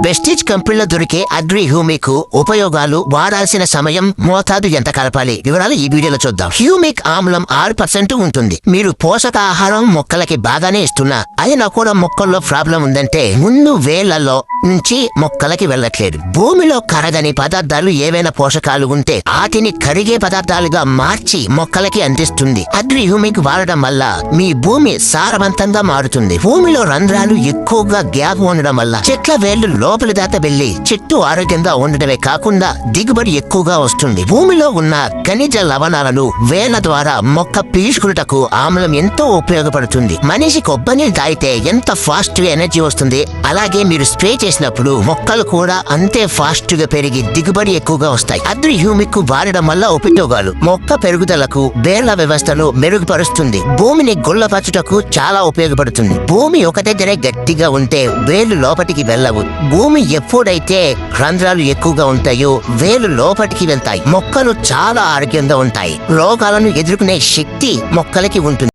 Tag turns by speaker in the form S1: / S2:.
S1: Vestige కంపెనీలో దొరికే agri humic ఉపయోగాలు, వాడాల్సిన సమయం, మోతాదు ఎంత కలపాలి వివరాలు ఈ వీడియోలో చూద్దాం. హ్యూమిక్ ఆమ్లం 6% ఉంటుంది. మీరు పోషకాహారం మొక్కలకి బాగానే ఇస్తున్నా అయినా కూడా మొక్కల్లో ప్రాబ్లం ఉందంటే ముందు వేళ్లలో నుంచి మొక్కలకి వెళ్ళట్లేదు. భూమిలో కరగని పదార్థాలు ఏవైనా పోషకాలు ఉంటే వాటిని కరిగే పదార్థాలుగా మార్చి మొక్కలకి అందిస్తుంది. అగ్రి హ్యూమిక్ వాడడం వల్ల మీ భూమి సారవంతంగా మారుతుంది. భూమిలో రంధ్రాలు ఎక్కువగా గ్యాప్ ఉండడం వల్ల చెట్ల వేళ్లు లోపలి దాకా వెళ్లి చెట్టు ఆరోగ్యంగా ఉండడమే కాకుండా దిగుబడి ఎక్కువగా వస్తుంది. భూమిలో ఉన్న ఖనిజ లవణాలను వేళ్ల ద్వారా మొక్క పీల్చుకున్నటకు ఆమ్లం ఎంతో ఉపయోగపడుతుంది. మనిషి కొబ్బరి నీళ్ళు తాగితే ఎంత ఫాస్ట్ గా ఎనర్జీ వస్తుంది, అలాగే మీరు స్ప్రే చేసినప్పుడు మొక్కలు కూడా అంతే ఫాస్ట్ గా పెరిగి దిగుబడి ఎక్కువగా వస్తాయి. అగ్రి హ్యూమిక్ వాడడం వల్ల ఉపయోగాలు: మొక్క పెరుగుదలకు వేళ్ల వ్యవస్థను మెరుగుపరుస్తుంది. భూమిని గుల్లపరచుటకు చాలా ఉపయోగపడుతుంది. భూమి ఒక దగ్గర గట్టిగా ఉంటే వేళ్లు లోపలికి వెళ్ళవు. భూమి ఎప్పుడైతే రంధ్రాలు ఎక్కువగా ఉంటాయో వేళ్లు లోపలికి వెళ్తాయి. మొక్కలు చాలా ఆరోగ్యంగా ఉంటాయి. రోగాలను ఎదుర్కొనే శక్తి మొక్కలకి ఉంటుంది.